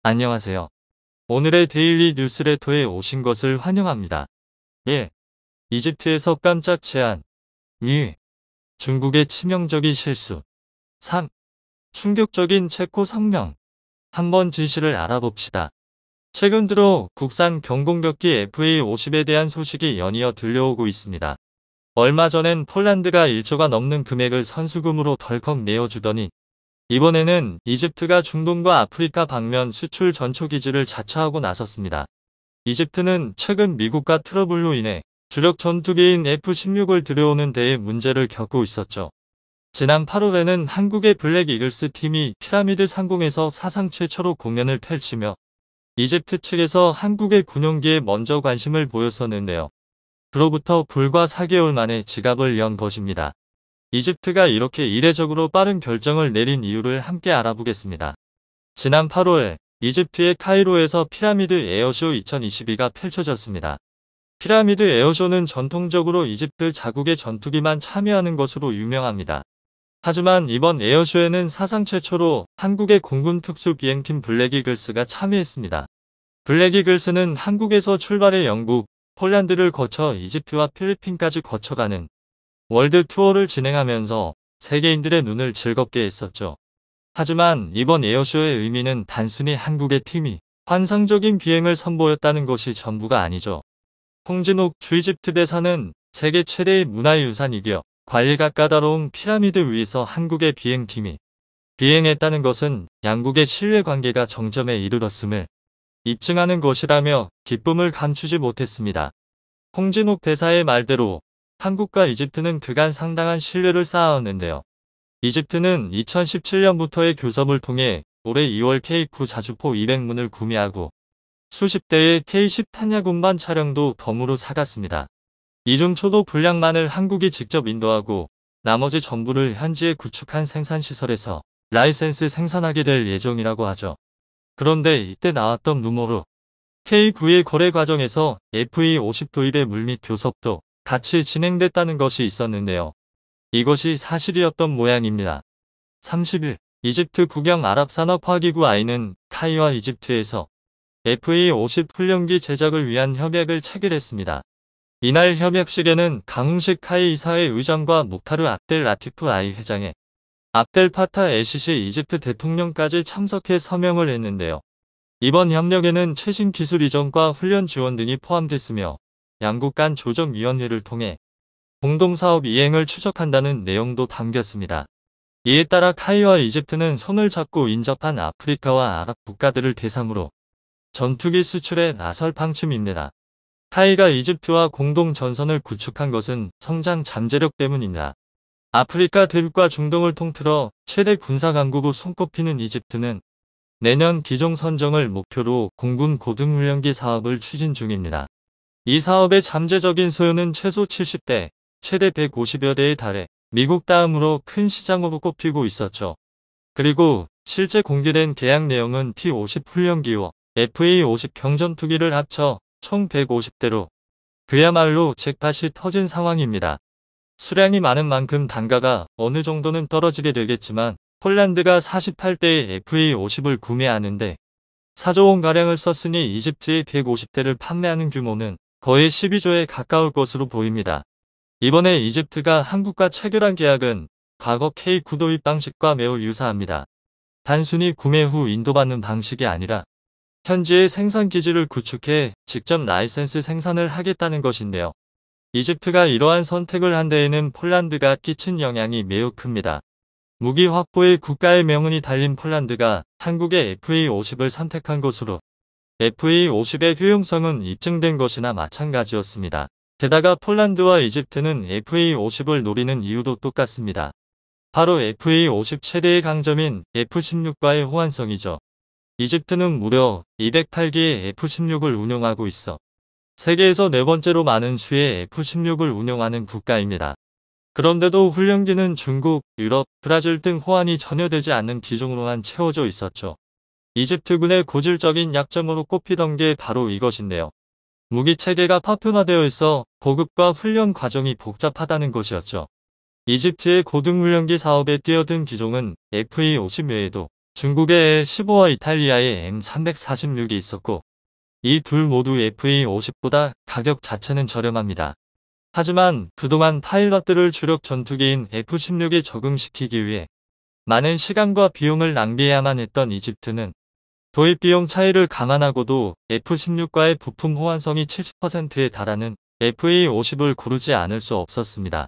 안녕하세요. 오늘의 데일리 뉴스레터에 오신 것을 환영합니다. 1. 이집트에서 깜짝 제안. 2. 중국의 치명적인 실수. 3. 충격적인 체코 성명. 한번 진실을 알아봅시다. 최근 들어 국산 경공격기 FA-50에 대한 소식이 연이어 들려오고 있습니다. 얼마 전엔 폴란드가 1조가 넘는 금액을 선수금으로 덜컥 내어주더니 이번에는 이집트가 중동과 아프리카 방면 수출 전초기지를 자처하고 나섰습니다. 이집트는 최근 미국과 트러블로 인해 주력 전투기인 F-16을 들여오는 데에 문제를 겪고 있었죠. 지난 8월에는 한국의 블랙 이글스 팀이 피라미드 상공에서 사상 최초로 공연을 펼치며 이집트 측에서 한국의 군용기에 먼저 관심을 보였었는데요. 그로부터 불과 4개월 만에 지갑을 연 것입니다. 이집트가 이렇게 이례적으로 빠른 결정을 내린 이유를 함께 알아보겠습니다. 지난 8월 이집트의 카이로에서 피라미드 에어쇼 2022가 펼쳐졌습니다. 피라미드 에어쇼는 전통적으로 이집트 자국의 전투기만 참여하는 것으로 유명합니다. 하지만 이번 에어쇼에는 사상 최초로 한국의 공군 특수비행팀 블랙이글스가 참여했습니다. 블랙이글스는 한국에서 출발해 영국, 폴란드를 거쳐 이집트와 필리핀까지 거쳐가는 월드 투어를 진행하면서 세계인들의 눈을 즐겁게 했었죠. 하지만 이번 에어쇼의 의미는 단순히 한국의 팀이 환상적인 비행을 선보였다는 것이 전부가 아니죠. 홍진욱 주이집트 대사는 세계 최대의 문화유산이며 관리가 까다로운 피라미드 위에서 한국의 비행팀이 비행했다는 것은 양국의 신뢰관계가 정점에 이르렀음을 입증하는 것이라며 기쁨을 감추지 못했습니다. 홍진욱 대사의 말대로 한국과 이집트는 그간 상당한 신뢰를 쌓아왔는데요. 이집트는 2017년부터의 교섭을 통해 올해 2월 K9 자주포 200문을 구매하고 수십 대의 K10 탄약 운반 차량도 덤으로 사갔습니다. 이 중 초도 분량만을 한국이 직접 인도하고 나머지 전부를 현지에 구축한 생산시설에서 라이센스 생산하게 될 예정이라고 하죠. 그런데 이때 나왔던 루머로 K9의 거래 과정에서 FA-50 도입의 물밑 교섭도 같이 진행됐다는 것이 있었는데요. 이것이 사실이었던 모양입니다. 30일 이집트 국영아랍산업화기구 아이는 카이와 이집트에서 FA-50 훈련기 제작을 위한 협약을 체결했습니다. 이날 협약식에는 강흥식 카이 이사회 의장과 목타르 압델 라티프 아이 회장의 압델 파타 엘시시 이집트 대통령까지 참석해 서명을 했는데요. 이번 협력에는 최신 기술 이전과 훈련 지원 등이 포함됐으며 양국 간 조정위원회를 통해 공동사업 이행을 추적한다는 내용도 담겼습니다. 이에 따라 카이와 이집트는 손을 잡고 인접한 아프리카와 아랍 국가들을 대상으로 전투기 수출에 나설 방침입니다. 카이가 이집트와 공동 전선을 구축한 것은 성장 잠재력 때문입니다. 아프리카 대륙과 중동을 통틀어 최대 군사강국으로 손꼽히는 이집트는 내년 기종 선정을 목표로 공군 고등훈련기 사업을 추진 중입니다. 이 사업의 잠재적인 소요는 최소 70대, 최대 150여 대에 달해 미국 다음으로 큰 시장으로 꼽히고 있었죠. 그리고 실제 공개된 계약 내용은 T-50 훈련기와 FA-50 경전투기를 합쳐 총 150대로 그야말로 잭팟이 터진 상황입니다. 수량이 많은 만큼 단가가 어느 정도는 떨어지게 되겠지만 폴란드가 48대의 FA-50을 구매하는데 4조 원가량을 썼으니 이집트의 150대를 판매하는 규모는 거의 12조에 가까울 것으로 보입니다. 이번에 이집트가 한국과 체결한 계약은 과거 K9 도입 방식과 매우 유사합니다. 단순히 구매 후 인도받는 방식이 아니라 현지의 생산기지를 구축해 직접 라이센스 생산을 하겠다는 것인데요. 이집트가 이러한 선택을 한 데에는 폴란드가 끼친 영향이 매우 큽니다. 무기 확보에 국가의 명운이 달린 폴란드가 한국의 FA-50을 선택한 것으로 FA-50의 효용성은 입증된 것이나 마찬가지였습니다. 게다가 폴란드와 이집트는 FA-50을 노리는 이유도 똑같습니다. 바로 FA-50 최대의 강점인 F-16과의 호환성이죠. 이집트는 무려 208기의 F-16을 운용하고 있어 세계에서 네 번째로 많은 수의 F-16을 운용하는 국가입니다. 그런데도 훈련기는 중국, 유럽, 브라질 등 호환이 전혀 되지 않는 기종으로만 채워져 있었죠. 이집트군의 고질적인 약점으로 꼽히던 게 바로 이것인데요. 무기체계가 파편화되어 있어 보급과 훈련 과정이 복잡하다는 것이었죠. 이집트의 고등훈련기 사업에 뛰어든 기종은 FA-50 외에도 중국의 L15와 이탈리아의 M346이 있었고 이 둘 모두 FA50보다 가격 자체는 저렴합니다. 하지만 그동안 파일럿들을 주력 전투기인 F-16에 적응시키기 위해 많은 시간과 비용을 낭비해야만 했던 이집트는 도입 비용 차이를 감안하고도 F-16과의 부품 호환성이 70%에 달하는 FA-50을 고르지 않을 수 없었습니다.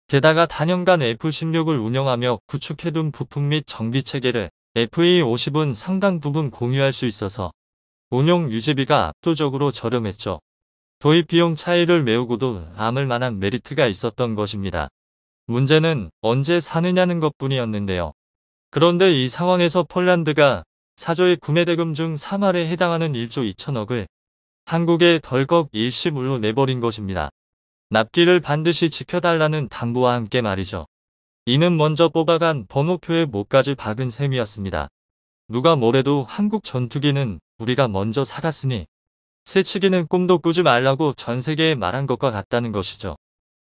게다가 단연간 F-16을 운영하며 구축해둔 부품 및 정비체계를 FA-50은 상당 부분 공유할 수 있어서 운용 유지비가 압도적으로 저렴했죠. 도입 비용 차이를 메우고도 남을 만한 메리트가 있었던 것입니다. 문제는 언제 사느냐는 것뿐이었는데요. 그런데 이 상황에서 폴란드가 사조의 구매대금 중 3할에 해당하는 1조 2천억을 한국에 덜컥 일시불로 내버린 것입니다. 납기를 반드시 지켜달라는 당부와 함께 말이죠. 이는 먼저 뽑아간 번호표에 목까지 박은 셈이었습니다. 누가 뭐래도 한국 전투기는 우리가 먼저 사갔으니 새치기는 꿈도 꾸지 말라고 전 세계에 말한 것과 같다는 것이죠.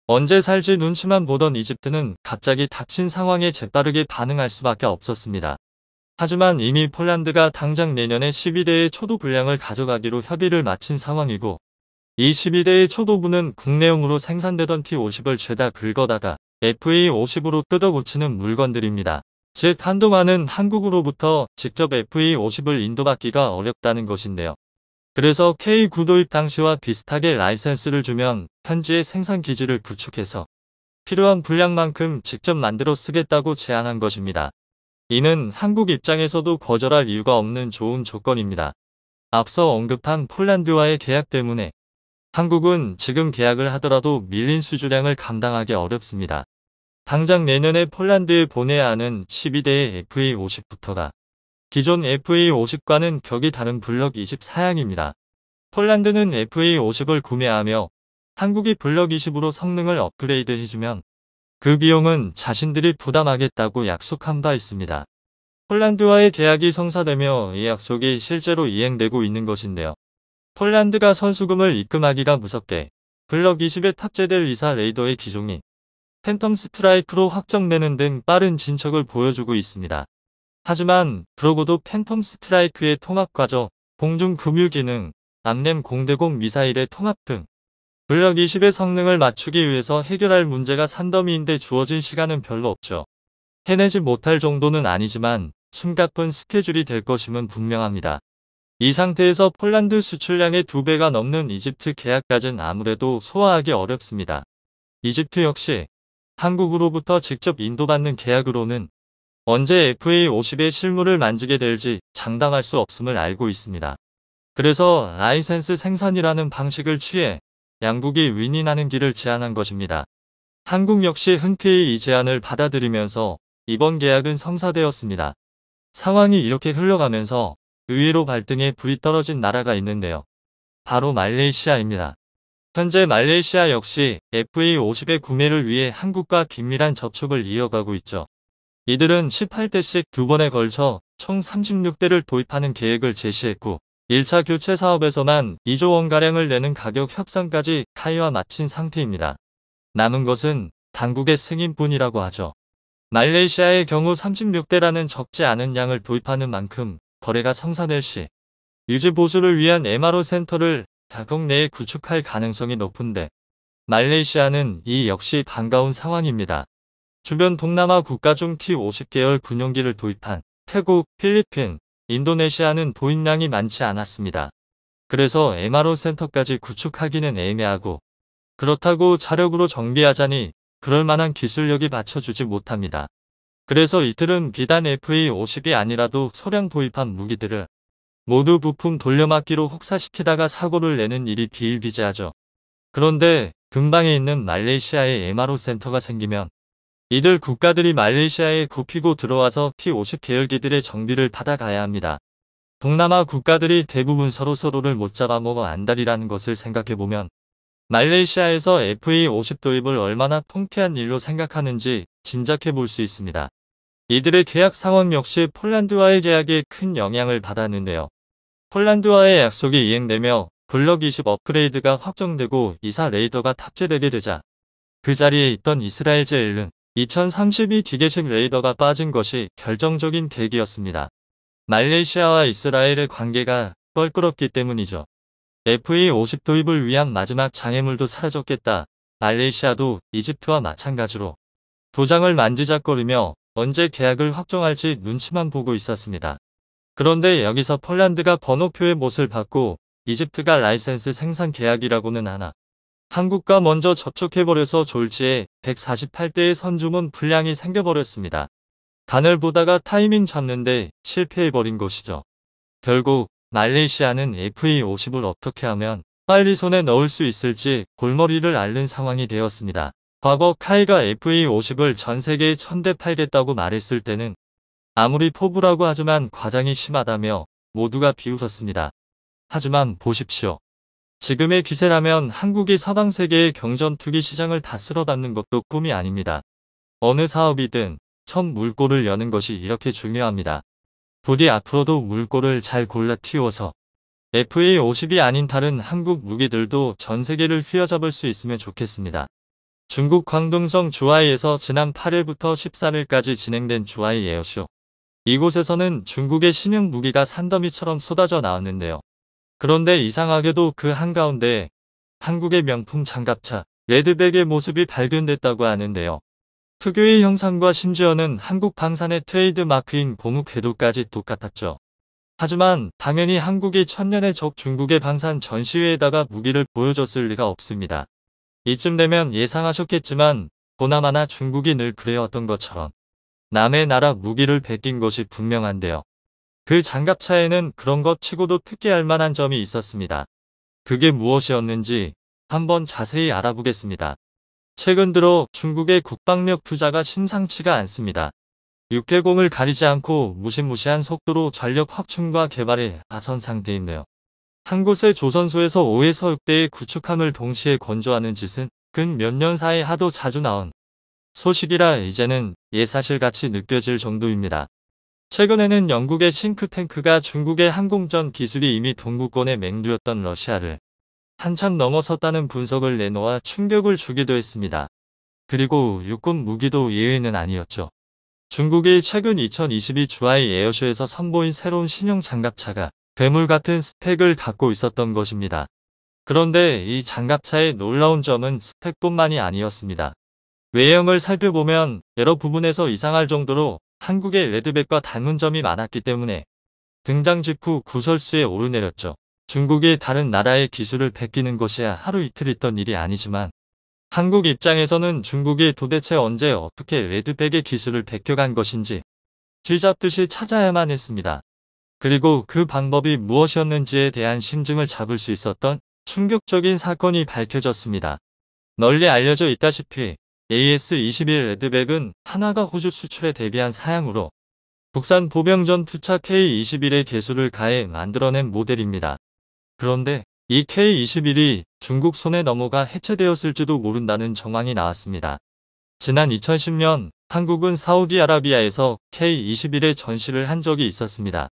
언제 살지 눈치만 보던 이집트는 갑자기 닥친 상황에 재빠르게 반응할 수밖에 없었습니다. 하지만 이미 폴란드가 당장 내년에 12대의 초도 분량을 가져가기로 협의를 마친 상황이고 이 12대의 초도부는 국내용으로 생산되던 T-50을 죄다 긁어다가 FA-50으로 뜯어고치는 물건들입니다. 즉 한동안은 한국으로부터 직접 FA-50을 인도받기가 어렵다는 것인데요. 그래서 K9 도입 당시와 비슷하게 라이센스를 주면 현지의 생산 기지를 구축해서 필요한 분량만큼 직접 만들어 쓰겠다고 제안한 것입니다. 이는 한국 입장에서도 거절할 이유가 없는 좋은 조건입니다. 앞서 언급한 폴란드와의 계약 때문에 한국은 지금 계약을 하더라도 밀린 수주량을 감당하기 어렵습니다. 당장 내년에 폴란드에 보내야 하는 12대의 FA-50부터가 기존 FA-50과는 격이 다른 블럭 24양입니다. 폴란드는 FA-50을 구매하며 한국이 블럭 20으로 성능을 업그레이드 해주면 그 비용은 자신들이 부담하겠다고 약속한 바 있습니다. 폴란드와의 계약이 성사되며 이 약속이 실제로 이행되고 있는 것인데요. 폴란드가 선수금을 입금하기가 무섭게 블럭 20에 탑재될 이사 레이더의 기종이 팬텀 스트라이크로 확정되는 등 빠른 진척을 보여주고 있습니다. 하지만 그러고도 팬텀 스트라이크의 통합 과정, 공중 급유 기능, 암램 공대공 미사일의 통합 등 블럭 20의 성능을 맞추기 위해서 해결할 문제가 산더미인데 주어진 시간은 별로 없죠. 해내지 못할 정도는 아니지만 숨가쁜 스케줄이 될 것임은 분명합니다. 이 상태에서 폴란드 수출량의 2배가 넘는 이집트 계약까지는 아무래도 소화하기 어렵습니다. 이집트 역시 한국으로부터 직접 인도받는 계약으로는 언제 FA-50의 실물을 만지게 될지 장담할 수 없음을 알고 있습니다. 그래서 라이센스 생산이라는 방식을 취해 양국이 윈윈하는 길을 제안한 것입니다. 한국 역시 흔쾌히 이 제안을 받아들이면서 이번 계약은 성사되었습니다. 상황이 이렇게 흘러가면서 의외로 발등에 불이 떨어진 나라가 있는데요. 바로 말레이시아입니다. 현재 말레이시아 역시 FA-50의 구매를 위해 한국과 긴밀한 접촉을 이어가고 있죠. 이들은 18대씩 2번에 걸쳐 총 36대를 도입하는 계획을 제시했고 1차 교체 사업에서만 2조 원가량을 내는 가격 협상까지 타이와 마친 상태입니다. 남은 것은 당국의 승인뿐이라고 하죠. 말레이시아의 경우 36대라는 적지 않은 양을 도입하는 만큼 거래가 성사될 시 유지 보수를 위한 MRO 센터를 자국 내에 구축할 가능성이 높은데 말레이시아는 이 역시 반가운 상황입니다. 주변 동남아 국가 중 T-50 계열 군용기를 도입한 태국, 필리핀, 인도네시아는 도입량이 많지 않았습니다. 그래서 MRO 센터까지 구축하기는 애매하고 그렇다고 자력으로 정비하자니 그럴 만한 기술력이 받쳐주지 못합니다. 그래서 이들은 비단 FA-50이 아니라도 소량 도입한 무기들을 모두 부품 돌려막기로 혹사시키다가 사고를 내는 일이 비일비재하죠. 그런데 근방에 있는 말레이시아의 MRO 센터가 생기면 이들 국가들이 말레이시아에 굽히고 들어와서 T-50 계열기들의 정비를 받아가야 합니다. 동남아 국가들이 대부분 서로를 못 잡아먹어 안달이라는 것을 생각해보면 말레이시아에서 FA-50 도입을 얼마나 통쾌한 일로 생각하는지 짐작해볼 수 있습니다. 이들의 계약 상황 역시 폴란드와의 계약에 큰 영향을 받았는데요. 폴란드와의 약속이 이행되며 블럭 20 업그레이드가 확정되고 이사 레이더가 탑재되게 되자 그 자리에 있던 이스라엘 제1은 2032 기계식 레이더가 빠진 것이 결정적인 계기였습니다. 말레이시아와 이스라엘의 관계가 껄끄럽기 때문이죠. FA50 도입을 위한 마지막 장애물도 사라졌겠다. 말레이시아도 이집트와 마찬가지로 도장을 만지작거리며 언제 계약을 확정할지 눈치만 보고 있었습니다. 그런데 여기서 폴란드가 번호표의 못을 받고 이집트가 라이센스 생산 계약이라고는 하나 한국과 먼저 접촉해버려서 졸지에 148대의 선주문 불량이 생겨버렸습니다. 간을 보다가 타이밍 잡는데 실패해버린 것이죠. 결국 말레이시아는 FA50을 어떻게 하면 빨리 손에 넣을 수 있을지 골머리를 앓는 상황이 되었습니다. 과거 카이가 FA50을 전 세계에 1000대 팔겠다고 말했을 때는 아무리 포부라고 하지만 과장이 심하다며 모두가 비웃었습니다. 하지만 보십시오. 지금의 기세라면 한국이 서방 세계의 경전 투기 시장을 다 쓸어담는 것도 꿈이 아닙니다. 어느 사업이든 첫 물꼬를 여는 것이 이렇게 중요합니다. 부디 앞으로도 물꼬를 잘 골라 틔워서 FA50이 아닌 다른 한국 무기들도 전 세계를 휘어잡을 수 있으면 좋겠습니다. 중국 광둥성 주하이에서 지난 8일부터 14일까지 진행된 주하이 에어쇼. 이곳에서는 중국의 신형 무기가 산더미처럼 쏟아져 나왔는데요. 그런데 이상하게도 그 한가운데 한국의 명품 장갑차 레드백의 모습이 발견됐다고 하는데요. 특유의 형상과 심지어는 한국 방산의 트레이드 마크인 고무 궤도까지 똑같았죠. 하지만 당연히 한국이 천년의 적 중국의 방산 전시회에다가 무기를 보여줬을 리가 없습니다. 이쯤 되면 예상하셨겠지만 보나마나 중국이 늘 그래왔던 것처럼 남의 나라 무기를 베낀 것이 분명한데요. 그 장갑차에는 그런 것 치고도 특기할 만한 점이 있었습니다. 그게 무엇이었는지 한번 자세히 알아보겠습니다. 최근 들어 중국의 국방력 투자가 심상치가 않습니다. 육해공을 가리지 않고 무시무시한 속도로 전력 확충과 개발에 나선 상태인데요. 한 곳의 조선소에서 5에서 6대의 구축함을 동시에 건조하는 짓은 근 몇 년 사이 하도 자주 나온 소식이라 이제는 예사실같이 느껴질 정도입니다. 최근에는 영국의 싱크탱크가 중국의 항공전 기술이 이미 동구권에 맹두였던 러시아를 한참 넘어섰다는 분석을 내놓아 충격을 주기도 했습니다. 그리고 육군 무기도 예외는 아니었죠. 중국이 최근 2022 주하이 에어쇼에서 선보인 새로운 신형 장갑차가 괴물 같은 스펙을 갖고 있었던 것입니다. 그런데 이 장갑차의 놀라운 점은 스펙뿐만이 아니었습니다. 외형을 살펴보면 여러 부분에서 이상할 정도로 한국의 레드백과 닮은 점이 많았기 때문에 등장 직후 구설수에 오르내렸죠. 중국이 다른 나라의 기술을 베끼는 것이야 하루 이틀 있던 일이 아니지만 한국 입장에서는 중국이 도대체 언제 어떻게 레드백의 기술을 베껴간 것인지 쥐잡듯이 찾아야만 했습니다. 그리고 그 방법이 무엇이었는지에 대한 심증을 잡을 수 있었던 충격적인 사건이 밝혀졌습니다. 널리 알려져 있다시피 AS-21 레드백은 하나가 호주 수출에 대비한 사양으로 국산 보병전 투차 K-21의 개수를 가해 만들어낸 모델입니다. 그런데 이 K-21이 중국 손에 넘어가 해체되었을지도 모른다는 정황이 나왔습니다. 지난 2010년 한국은 사우디아라비아에서 K-21의 전시를 한 적이 있었습니다.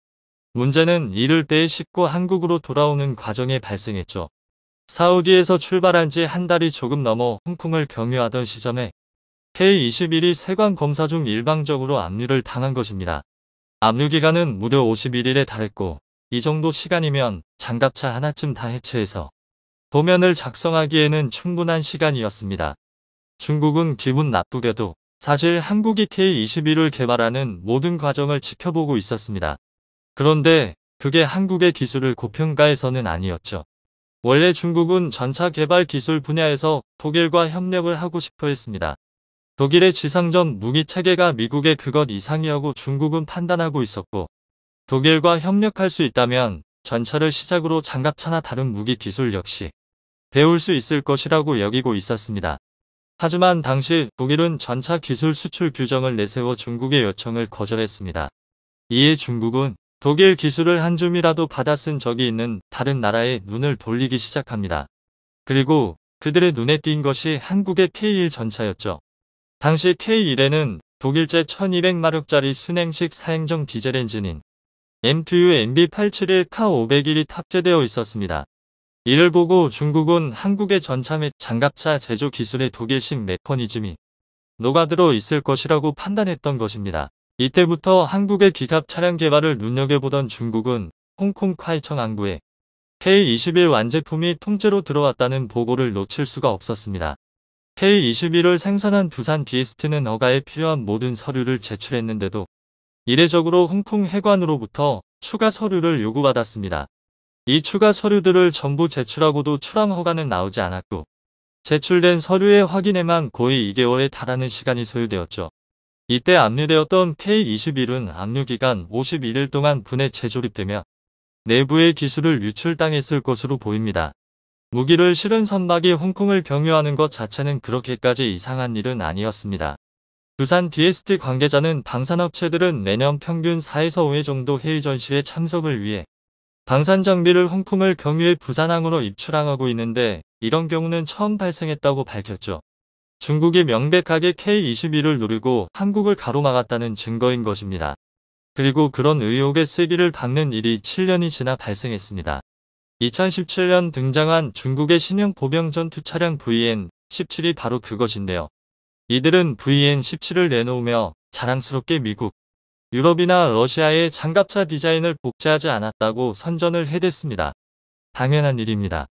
문제는 이를 때에 싣고 한국으로 돌아오는 과정에 발생했죠. 사우디에서 출발한 지 한 달이 조금 넘어 홍콩을 경유하던 시점에 K-21이 세관 검사 중 일방적으로 압류를 당한 것입니다. 압류 기간은 무려 51일에 달했고 이 정도 시간이면 장갑차 하나쯤 다 해체해서 도면을 작성하기에는 충분한 시간이었습니다. 중국은 기분 나쁘게도 사실 한국이 K-21을 개발하는 모든 과정을 지켜보고 있었습니다. 그런데 그게 한국의 기술을 고평가해서는 아니었죠. 원래 중국은 전차 개발 기술 분야에서 독일과 협력을 하고 싶어 했습니다. 독일의 지상전 무기 체계가 미국의 그것 이상이라고 중국은 판단하고 있었고 독일과 협력할 수 있다면 전차를 시작으로 장갑차나 다른 무기 기술 역시 배울 수 있을 것이라고 여기고 있었습니다. 하지만 당시 독일은 전차 기술 수출 규정을 내세워 중국의 요청을 거절했습니다. 이에 중국은 독일 기술을 한 줌이라도 받아 쓴 적이 있는 다른 나라에 눈을 돌리기 시작합니다. 그리고 그들의 눈에 띈 것이 한국의 K1 전차였죠. 당시 K1에는 독일제 1200마력짜리 순행식 사행정 디젤 엔진인 M2U MB871K501이 탑재되어 있었습니다. 이를 보고 중국은 한국의 전차 및 장갑차 제조 기술에 독일식 메커니즘이 녹아들어 있을 것이라고 판단했던 것입니다. 이때부터 한국의 기갑 차량 개발을 눈여겨보던 중국은 홍콩 콰이청 항구에 K-21 완제품이 통째로 들어왔다는 보고를 놓칠 수가 없었습니다. K-21을 생산한 두산 DST는 허가에 필요한 모든 서류를 제출했는데도 이례적으로 홍콩 해관으로부터 추가 서류를 요구받았습니다. 이 추가 서류들을 전부 제출하고도 출항 허가는 나오지 않았고 제출된 서류의 확인에만 거의 2개월에 달하는 시간이 소요되었죠. 이때 압류되었던 K-21은 압류기간 51일 동안 분해 재조립되며 내부의 기술을 유출당했을 것으로 보입니다. 무기를 실은 선박이 홍콩을 경유하는 것 자체는 그렇게까지 이상한 일은 아니었습니다. 두산 DST 관계자는 방산업체들은 매년 평균 4에서 5회 정도 해외 전시회 참석을 위해 방산 장비를 홍콩을 경유해 부산항으로 입출항하고 있는데 이런 경우는 처음 발생했다고 밝혔죠. 중국이 명백하게 K-21을 노리고 한국을 가로막았다는 증거인 것입니다. 그리고 그런 의혹의 세기를 받는 일이 7년이 지나 발생했습니다. 2017년 등장한 중국의 신형 보병 전투 차량 VN-17이 바로 그것인데요. 이들은 VN-17을 내놓으며 자랑스럽게 미국, 유럽이나 러시아의 장갑차 디자인을 복제하지 않았다고 선전을 해댔습니다. 당연한 일입니다.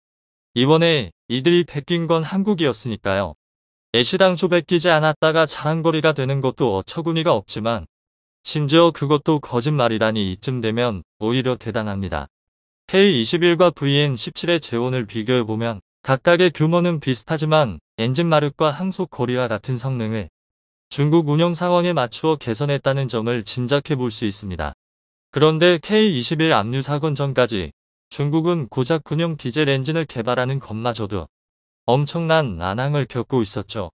이번에 이들이 베낀 건 한국이었으니까요. 애시당초 베끼지 않았다가 자랑거리가 되는 것도 어처구니가 없지만 심지어 그것도 거짓말이라니 이쯤 되면 오히려 대단합니다. K-21과 VN-17의 재원을 비교해보면 각각의 규모는 비슷하지만 엔진 마력과 항속 거리와 같은 성능을 중국 운영 상황에 맞추어 개선했다는 점을 짐작해 볼 수 있습니다. 그런데 K-21 압류 사건 전까지 중국은 고작 군용 디젤 엔진을 개발하는 것마저도 엄청난 난항을 겪고 있었죠.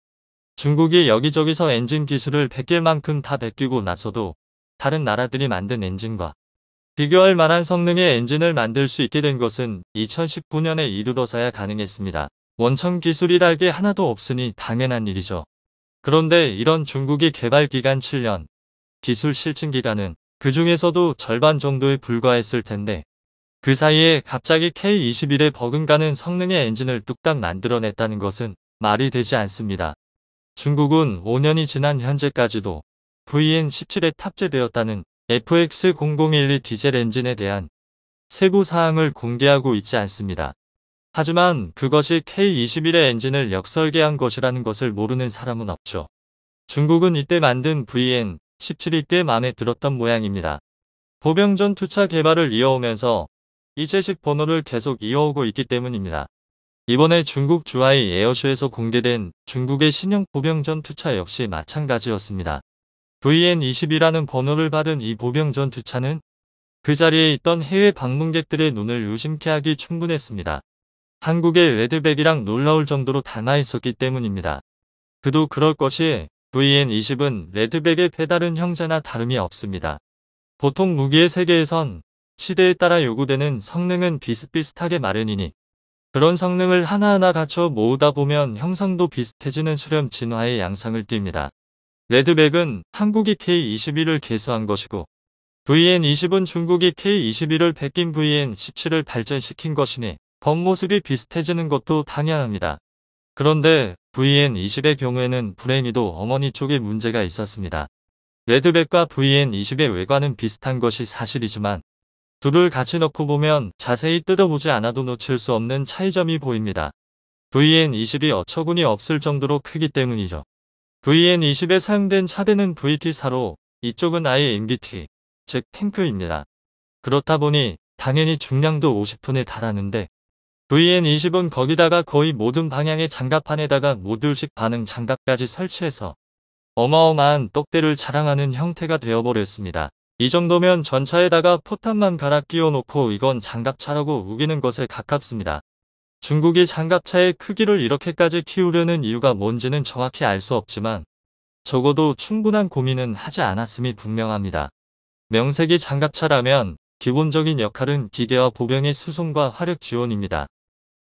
중국이 여기저기서 엔진 기술을 베낄 만큼 다 베끼고 나서도 다른 나라들이 만든 엔진과 비교할 만한 성능의 엔진을 만들 수 있게 된 것은 2019년에 이르러서야 가능했습니다. 원천 기술이랄 게 하나도 없으니 당연한 일이죠. 그런데 이런 중국이 개발 기간 7년, 기술 실증 기간은 그 중에서도 절반 정도에 불과했을 텐데 그 사이에 갑자기 K-21에 버금가는 성능의 엔진을 뚝딱 만들어냈다는 것은 말이 되지 않습니다. 중국은 5년이 지난 현재까지도 VN-17에 탑재되었다는 FX0012 디젤 엔진에 대한 세부 사항을 공개하고 있지 않습니다. 하지만 그것이 K-21의 엔진을 역설계한 것이라는 것을 모르는 사람은 없죠. 중국은 이때 만든 VN-17이 꽤 마음에 들었던 모양입니다. 보병 전투차 개발을 이어오면서 이제식 번호를 계속 이어오고 있기 때문입니다. 이번에 중국 주하이 에어쇼에서 공개된 중국의 신형 보병 전투차 역시 마찬가지였습니다. VN-20이라는 번호를 받은 이 보병 전투차는 그 자리에 있던 해외 방문객들의 눈을 의심케 하기 충분했습니다. 한국의 레드백이랑 놀라울 정도로 닮아 있었기 때문입니다. 그도 그럴 것이 VN-20은 레드백의 페달은 형제나 다름이 없습니다. 보통 무기의 세계에선 시대에 따라 요구되는 성능은 비슷비슷하게 마련이니 그런 성능을 하나하나 갖춰 모으다 보면 형상도 비슷해지는 수렴 진화의 양상을 띱니다. 레드백은 한국이 K-21을 개수한 것이고 VN-20은 중국이 K-21을 베낀 VN-17을 발전시킨 것이니 겉모습이 비슷해지는 것도 당연합니다. 그런데 VN-20의 경우에는 불행히도 어머니 쪽에 문제가 있었습니다. 레드백과 VN-20의 외관은 비슷한 것이 사실이지만 둘을 같이 넣고 보면 자세히 뜯어보지 않아도 놓칠 수 없는 차이점이 보입니다. VN-20이 어처구니 없을 정도로 크기 때문이죠. VN-20에 사용된 차대는 VT4로 이쪽은 아예 MBT, 즉 탱크입니다. 그렇다 보니 당연히 중량도 50톤에 달하는데 VN-20은 거기다가 거의 모든 방향의 장갑판에다가 모듈식 반응 장갑까지 설치해서 어마어마한 떡대를 자랑하는 형태가 되어버렸습니다. 이 정도면 전차에다가 포탄만 갈아 끼워놓고 이건 장갑차라고 우기는 것에 가깝습니다. 중국이 장갑차의 크기를 이렇게까지 키우려는 이유가 뭔지는 정확히 알 수 없지만 적어도 충분한 고민은 하지 않았음이 분명합니다. 명색이 장갑차라면 기본적인 역할은 기계와 보병의 수송과 화력 지원입니다.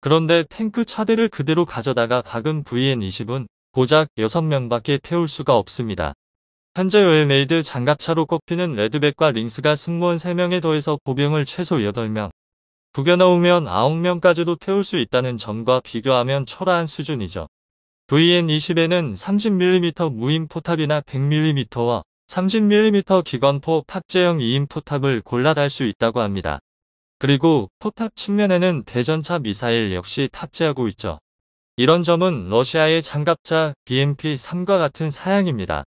그런데 탱크 차대를 그대로 가져다가 박은 VN-20은 고작 6명밖에 태울 수가 없습니다. 현재 웰메이드 장갑차로 꼽히는 레드백과 링스가 승무원 3명에 더해서 보병을 최소 8명, 구겨넣으면 9명까지도 태울 수 있다는 점과 비교하면 초라한 수준이죠. VN-20에는 30mm 무인 포탑이나 100mm와 30mm 기관포 탑재형 2인 포탑을 골라 달 수 있다고 합니다. 그리고 포탑 측면에는 대전차 미사일 역시 탑재하고 있죠. 이런 점은 러시아의 장갑차 BMP-3과 같은 사양입니다.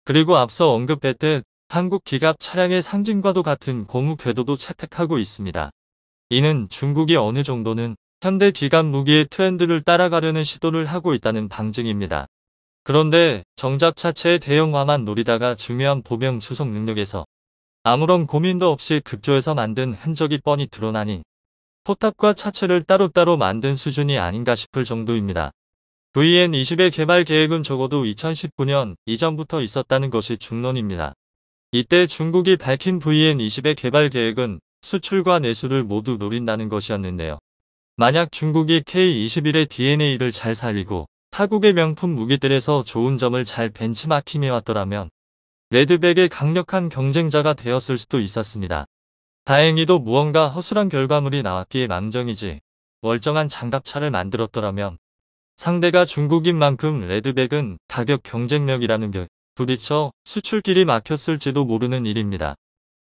그리고 앞서 언급했듯 한국 기갑 차량의 상징과도 같은 고무 궤도도 채택하고 있습니다. 이는 중국이 어느 정도는 현대 기갑 무기의 트렌드를 따라가려는 시도를 하고 있다는 방증입니다. 그런데 정작 차체의 대형화만 노리다가 중요한 보병 수송 능력에서 아무런 고민도 없이 급조해서 만든 흔적이 뻔히 드러나니 포탑과 차체를 따로따로 만든 수준이 아닌가 싶을 정도입니다. VN-20의 개발 계획은 적어도 2019년 이전부터 있었다는 것이 중론입니다. 이때 중국이 밝힌 VN-20의 개발 계획은 수출과 내수를 모두 노린다는 것이었는데요. 만약 중국이 K-21의 DNA를 잘 살리고 타국의 명품 무기들에서 좋은 점을 잘 벤치마킹해왔더라면 레드백의 강력한 경쟁자가 되었을 수도 있었습니다. 다행히도 무언가 허술한 결과물이 나왔기에 망정이지 멀쩡한 장갑차를 만들었더라면 상대가 중국인 만큼 레드백은 가격 경쟁력이라는 게 부딪혀 수출길이 막혔을지도 모르는 일입니다.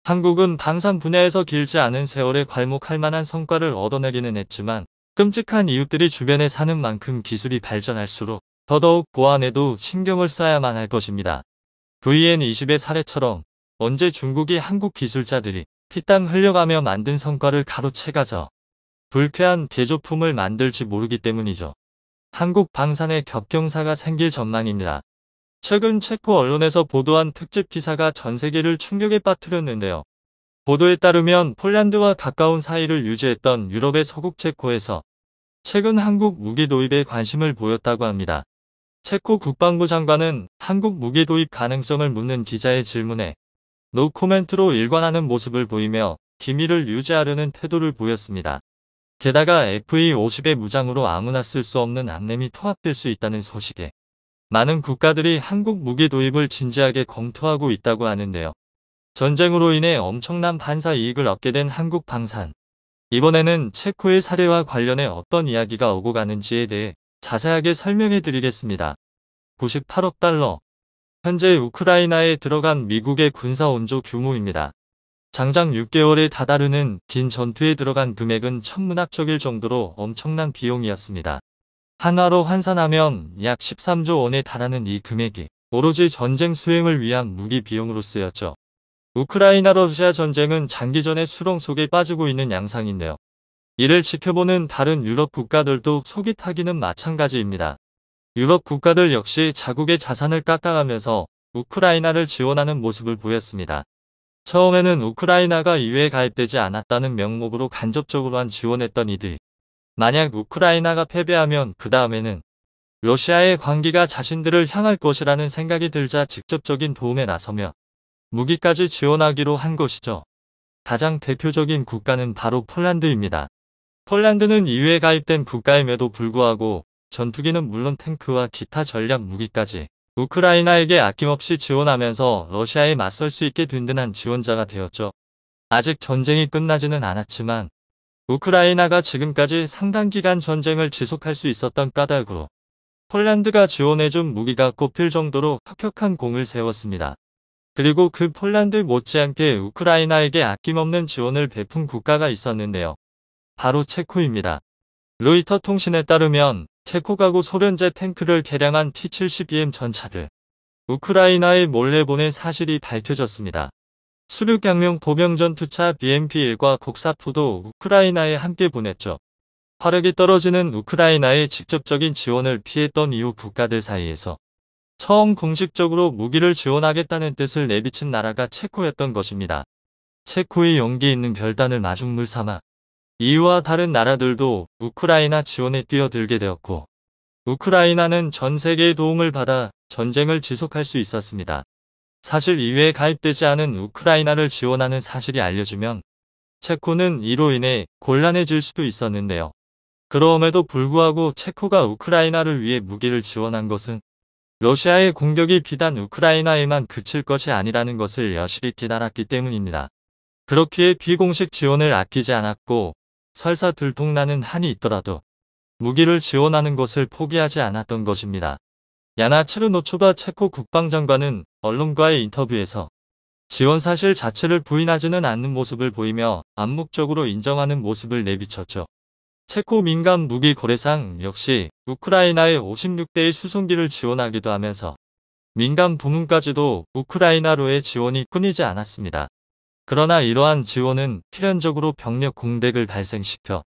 한국은 방산 분야에서 길지 않은 세월에 괄목할 만한 성과를 얻어내기는 했지만 끔찍한 이웃들이 주변에 사는 만큼 기술이 발전할수록 더더욱 보안에도 신경을 써야만 할 것입니다. VN-20의 사례처럼 언제 중국이 한국 기술자들이 피땀 흘려가며 만든 성과를 가로채가서 불쾌한 개조품을 만들지 모르기 때문이죠. 한국 방산에 격경사가 생길 전망입니다. 최근 체코 언론에서 보도한 특집 기사가 전 세계를 충격에 빠뜨렸는데요. 보도에 따르면 폴란드와 가까운 사이를 유지했던 유럽의 서국 체코에서 최근 한국 무기 도입에 관심을 보였다고 합니다. 체코 국방부 장관은 한국 무기 도입 가능성을 묻는 기자의 질문에 노 코멘트로 일관하는 모습을 보이며 기밀을 유지하려는 태도를 보였습니다. 게다가 FE-50의 무장으로 아무나 쓸 수 없는 암램이 통합될 수 있다는 소식에 많은 국가들이 한국 무기 도입을 진지하게 검토하고 있다고 하는데요. 전쟁으로 인해 엄청난 반사 이익을 얻게 된 한국 방산. 이번에는 체코의 사례와 관련해 어떤 이야기가 오고 가는지에 대해 자세하게 설명해 드리겠습니다. 98억 달러. 현재 우크라이나에 들어간 미국의 군사 원조 규모입니다. 장작 6개월에 다다르는 긴 전투에 들어간 금액은 천문학적일 정도로 엄청난 비용이었습니다. 한화로 환산하면 약 13조 원에 달하는 이 금액이 오로지 전쟁 수행을 위한 무기 비용으로 쓰였죠. 우크라이나 러시아 전쟁은 장기전의 수렁 속에 빠지고 있는 양상인데요. 이를 지켜보는 다른 유럽 국가들도 속이 타기는 마찬가지입니다. 유럽 국가들 역시 자국의 자산을 깎아가면서 우크라이나를 지원하는 모습을 보였습니다. 처음에는 우크라이나가 EU에 가입되지 않았다는 명목으로 간접적으로 지원했던 이들. 만약 우크라이나가 패배하면 그 다음에는 러시아의 관기가 자신들을 향할 것이라는 생각이 들자 직접적인 도움에 나서며 무기까지 지원하기로 한 것이죠. 가장 대표적인 국가는 바로 폴란드입니다. 폴란드는 EU에 가입된 국가임에도 불구하고 전투기는 물론 탱크와 기타 전략 무기까지 우크라이나에게 아낌없이 지원하면서 러시아에 맞설 수 있게 든든한 지원자가 되었죠. 아직 전쟁이 끝나지는 않았지만 우크라이나가 지금까지 상당 기간 전쟁을 지속할 수 있었던 까닭으로 폴란드가 지원해준 무기가 꼽힐 정도로 혁혁한 공을 세웠습니다. 그리고 그 폴란드 못지않게 우크라이나에게 아낌없는 지원을 베푼 국가가 있었는데요. 바로 체코입니다. 로이터 통신에 따르면 체코가고 소련제 탱크를 개량한 T-72M 전차를 우크라이나에 몰래 보낸 사실이 밝혀졌습니다. 수륙양용 보병전투차 BMP-1과 곡사프도 우크라이나에 함께 보냈죠. 화력이 떨어지는 우크라이나의 직접적인 지원을 피했던 이후 국가들 사이에서 처음 공식적으로 무기를 지원하겠다는 뜻을 내비친 나라가 체코였던 것입니다. 체코의 용기 있는 결단을 마중물 삼아 EU와 다른 나라들도 우크라이나 지원에 뛰어들게 되었고 우크라이나는 전 세계의 도움을 받아 전쟁을 지속할 수 있었습니다. 사실 EU에 가입되지 않은 우크라이나를 지원하는 사실이 알려지면 체코는 이로 인해 곤란해질 수도 있었는데요. 그럼에도 불구하고 체코가 우크라이나를 위해 무기를 지원한 것은 러시아의 공격이 비단 우크라이나에만 그칠 것이 아니라는 것을 여실히 깨달았기 때문입니다. 그렇기에 비공식 지원을 아끼지 않았고 설사 들통나는 한이 있더라도 무기를 지원하는 것을 포기하지 않았던 것입니다. 야나 체르노초바 체코 국방장관은 언론과의 인터뷰에서 지원 사실 자체를 부인하지는 않는 모습을 보이며 암묵적으로 인정하는 모습을 내비쳤죠. 체코 민간 무기 거래상 역시 우크라이나에 56대의 수송기를 지원하기도 하면서 민간 부문까지도 우크라이나로의 지원이 끊이지 않았습니다. 그러나 이러한 지원은 필연적으로 병력 공백을 발생시켜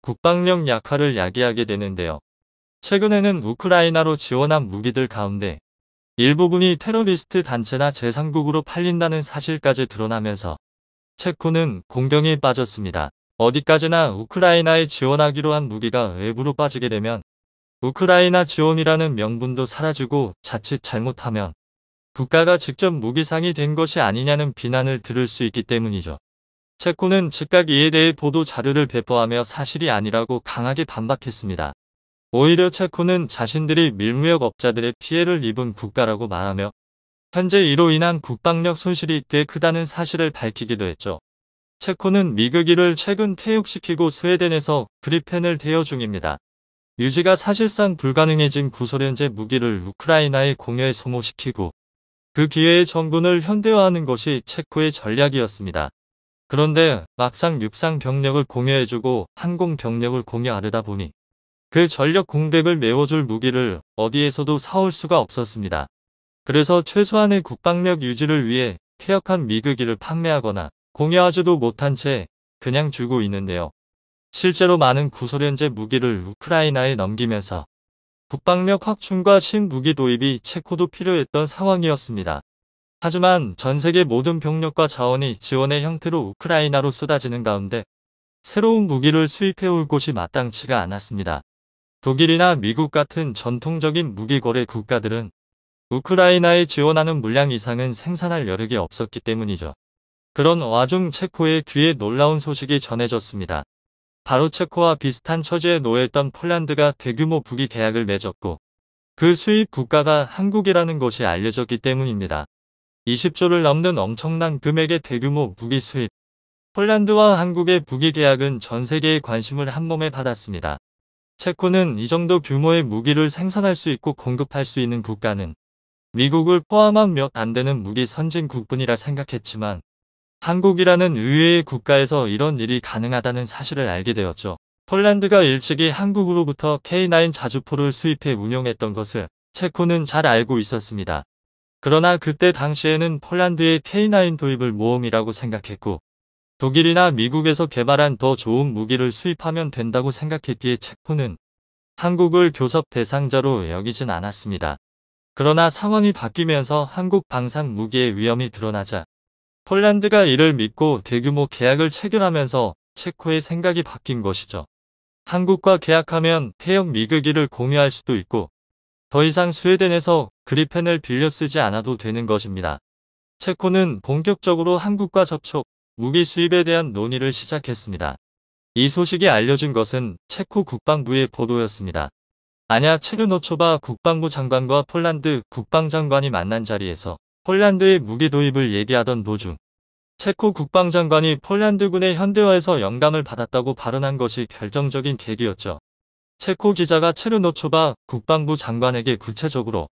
국방력 약화를 야기하게 되는데요. 최근에는 우크라이나로 지원한 무기들 가운데 일부분이 테러리스트 단체나 제3국으로 팔린다는 사실까지 드러나면서 체코는 공경에 빠졌습니다. 어디까지나 우크라이나에 지원하기로 한 무기가 외부로 빠지게 되면 우크라이나 지원이라는 명분도 사라지고 자칫 잘못하면 국가가 직접 무기상이 된 것이 아니냐는 비난을 들을 수 있기 때문이죠. 체코는 즉각 이에 대해 보도 자료를 배포하며 사실이 아니라고 강하게 반박했습니다. 오히려 체코는 자신들이 밀무역업자들의 피해를 입은 국가라고 말하며 현재 이로 인한 국방력 손실이 꽤 크다는 사실을 밝히기도 했죠. 체코는 미그기를 최근 퇴역시키고 스웨덴에서 그리펜을 대여 중입니다. 유지가 사실상 불가능해진 구소련제 무기를 우크라이나에 공여에 소모시키고 그 기회에 정군을 현대화하는 것이 체코의 전략이었습니다. 그런데 막상 육상 병력을 공여해주고 항공 병력을 공여하려다 보니 그 전력 공백을 메워줄 무기를 어디에서도 사올 수가 없었습니다. 그래서 최소한의 국방력 유지를 위해 퇴역한 미그기를 판매하거나 공여하지도 못한 채 그냥 주고 있는데요. 실제로 많은 구소련제 무기를 우크라이나에 넘기면서 국방력 확충과 신무기 도입이 체코도 필요했던 상황이었습니다. 하지만 전 세계 모든 병력과 자원이 지원의 형태로 우크라이나로 쏟아지는 가운데 새로운 무기를 수입해올 곳이 마땅치가 않았습니다. 독일이나 미국 같은 전통적인 무기 거래 국가들은 우크라이나에 지원하는 물량 이상은 생산할 여력이 없었기 때문이죠. 그런 와중 체코의 귀에 놀라운 소식이 전해졌습니다. 바로 체코와 비슷한 처지에 놓여있던 폴란드가 대규모 무기 계약을 맺었고 그 수입 국가가 한국이라는 것이 알려졌기 때문입니다. 20조를 넘는 엄청난 금액의 대규모 무기 수입. 폴란드와 한국의 무기 계약은 전 세계의 관심을 한몸에 받았습니다. 체코는 이 정도 규모의 무기를 생산할 수 있고 공급할 수 있는 국가는 미국을 포함한 몇 안 되는 무기 선진국뿐이라 생각했지만 한국이라는 의외의 국가에서 이런 일이 가능하다는 사실을 알게 되었죠. 폴란드가 일찍이 한국으로부터 K9 자주포를 수입해 운용했던 것을 체코는 잘 알고 있었습니다. 그러나 그때 당시에는 폴란드의 K9 도입을 모험이라고 생각했고 독일이나 미국에서 개발한 더 좋은 무기를 수입하면 된다고 생각했기에 체코는 한국을 교섭 대상자로 여기진 않았습니다. 그러나 상황이 바뀌면서 한국 방산 무기의 위험이 드러나자 폴란드가 이를 믿고 대규모 계약을 체결하면서 체코의 생각이 바뀐 것이죠. 한국과 계약하면 퇴역 미그기를 공유할 수도 있고 더 이상 스웨덴에서 그리펜을 빌려 쓰지 않아도 되는 것입니다. 체코는 본격적으로 한국과 접촉, 무기 수입에 대한 논의를 시작했습니다. 이 소식이 알려진 것은 체코 국방부의 보도였습니다. 아냐 체르노초바 국방부 장관과 폴란드 국방장관이 만난 자리에서 폴란드의 무기 도입을 얘기하던 도중 체코 국방장관이 폴란드군의 현대화에서 영감을 받았다고 발언한 것이 결정적인 계기였죠. 체코 기자가 체르노초바 국방부 장관에게 구체적으로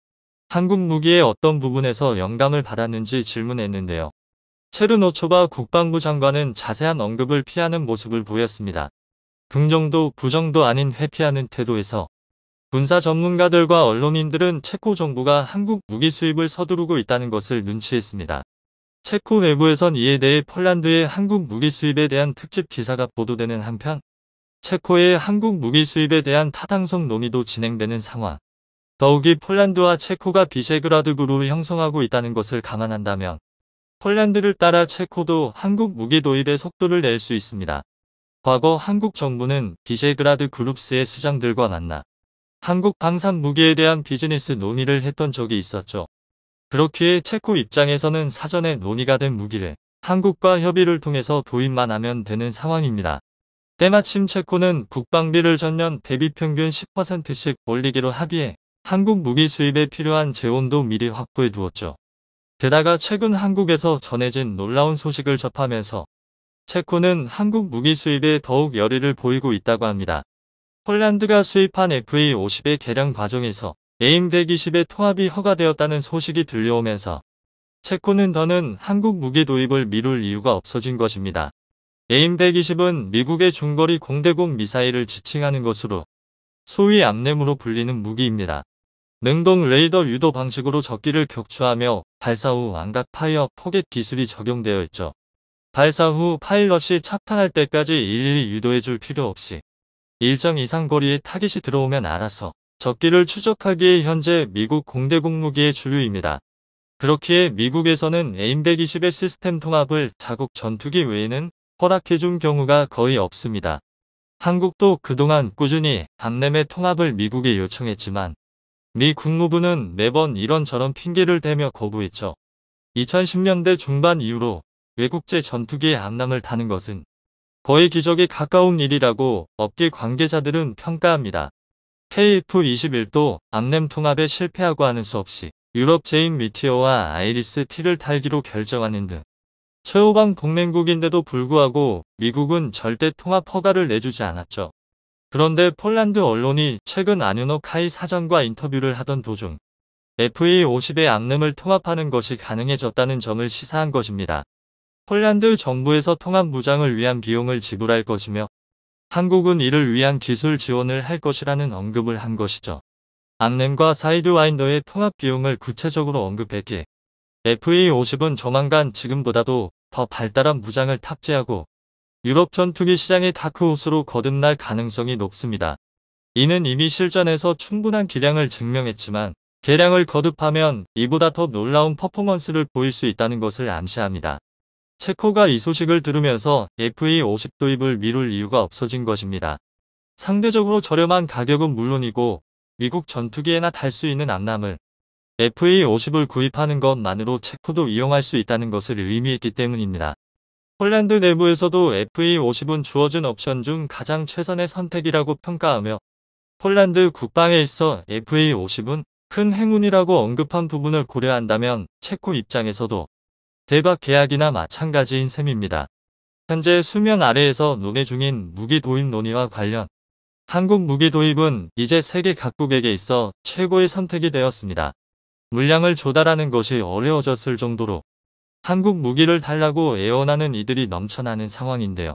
한국 무기의 어떤 부분에서 영감을 받았는지 질문했는데요. 체르노초바 국방부 장관은 자세한 언급을 피하는 모습을 보였습니다. 긍정도 부정도 아닌 회피하는 태도에서 군사 전문가들과 언론인들은 체코 정부가 한국 무기 수입을 서두르고 있다는 것을 눈치했습니다. 체코 내부에선 이에 대해 폴란드의 한국 무기 수입에 대한 특집 기사가 보도되는 한편 체코의 한국 무기 수입에 대한 타당성 논의도 진행되는 상황. 더욱이 폴란드와 체코가 비셰그라드 그룹을 형성하고 있다는 것을 감안한다면 폴란드를 따라 체코도 한국 무기 도입의 속도를 낼 수 있습니다. 과거 한국 정부는 비셰그라드 그룹스의 수장들과 만나 한국 방산 무기에 대한 비즈니스 논의를 했던 적이 있었죠. 그렇기에 체코 입장에서는 사전에 논의가 된 무기를 한국과 협의를 통해서 도입만 하면 되는 상황입니다. 때마침 체코는 국방비를 전년 대비 평균 10%씩 올리기로 합의해 한국 무기 수입에 필요한 재원도 미리 확보해 두었죠. 게다가 최근 한국에서 전해진 놀라운 소식을 접하면서 체코는 한국 무기 수입에 더욱 열의를 보이고 있다고 합니다. 폴란드가 수입한 FA-50의 개량 과정에서 AIM-120의 통합이 허가되었다는 소식이 들려오면서 체코는 더는 한국 무기 도입을 미룰 이유가 없어진 것입니다. AIM-120은 미국의 중거리 공대공 미사일을 지칭하는 것으로 소위 암램으로 불리는 무기입니다. 능동 레이더 유도 방식으로 적기를 격추하며 발사 후 완각 파이어 포겟 기술이 적용되어 있죠. 발사 후 파일럿이 착탄할 때까지 일일이 유도해줄 필요 없이 일정 이상 거리에 타깃이 들어오면 알아서 적기를 추적하기에 현재 미국 공대공 무기의 주류입니다. 그렇기에 미국에서는 AIM-120의 시스템 통합을 자국 전투기 외에는 허락해준 경우가 거의 없습니다. 한국도 그동안 꾸준히 암램의 통합을 미국에 요청했지만 미 국무부는 매번 이런저런 핑계를 대며 거부했죠. 2010년대 중반 이후로 외국제 전투기의 암람을 타는 것은 거의 기적에 가까운 일이라고 업계 관계자들은 평가합니다. KF-21도 암램 통합에 실패하고 하는 수 없이 유럽 제인 미티어와 아이리스 T를 탈기로 결정하는 등 최호방 동맹국인데도 불구하고 미국은 절대 통합 허가를 내주지 않았죠. 그런데 폴란드 언론이 최근 아뉴노 카이 사장과 인터뷰를 하던 도중 FA-50의 암램을 통합하는 것이 가능해졌다는 점을 시사한 것입니다. 폴란드 정부에서 통합 무장을 위한 비용을 지불할 것이며 한국은 이를 위한 기술 지원을 할 것이라는 언급을 한 것이죠. 암램과 사이드와인더의 통합 비용을 구체적으로 언급했기에 FA-50은 조만간 지금보다도 더 발달한 무장을 탑재하고 유럽 전투기 시장의 다크호스로 거듭날 가능성이 높습니다. 이는 이미 실전에서 충분한 기량을 증명했지만 개량을 거듭하면 이보다 더 놀라운 퍼포먼스를 보일 수 있다는 것을 암시합니다. 체코가 이 소식을 들으면서 FA-50 도입을 미룰 이유가 없어진 것입니다. 상대적으로 저렴한 가격은 물론이고 미국 전투기에나 탈 수 있는 암람을 FA-50을 구입하는 것만으로 체코도 이용할 수 있다는 것을 의미했기 때문입니다. 폴란드 내부에서도 FA-50은 주어진 옵션 중 가장 최선의 선택이라고 평가하며 폴란드 국방에 있어 FA-50은 큰 행운이라고 언급한 부분을 고려한다면 체코 입장에서도 대박 계약이나 마찬가지인 셈입니다. 현재 수면 아래에서 논의 중인 무기 도입 논의와 관련 한국 무기 도입은 이제 세계 각국에게 있어 최고의 선택이 되었습니다. 물량을 조달하는 것이 어려워졌을 정도로 한국 무기를 달라고 애원하는 이들이 넘쳐나는 상황인데요.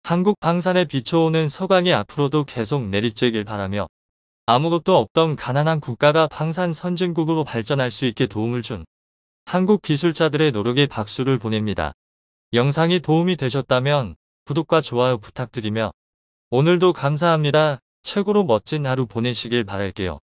한국 방산에 비춰오는 서광이 앞으로도 계속 내리쬐길 바라며 아무것도 없던 가난한 국가가 방산 선진국으로 발전할 수 있게 도움을 준 한국 기술자들의 노력에 박수를 보냅니다. 영상이 도움이 되셨다면 구독과 좋아요 부탁드리며 오늘도 감사합니다. 최고로 멋진 하루 보내시길 바랄게요.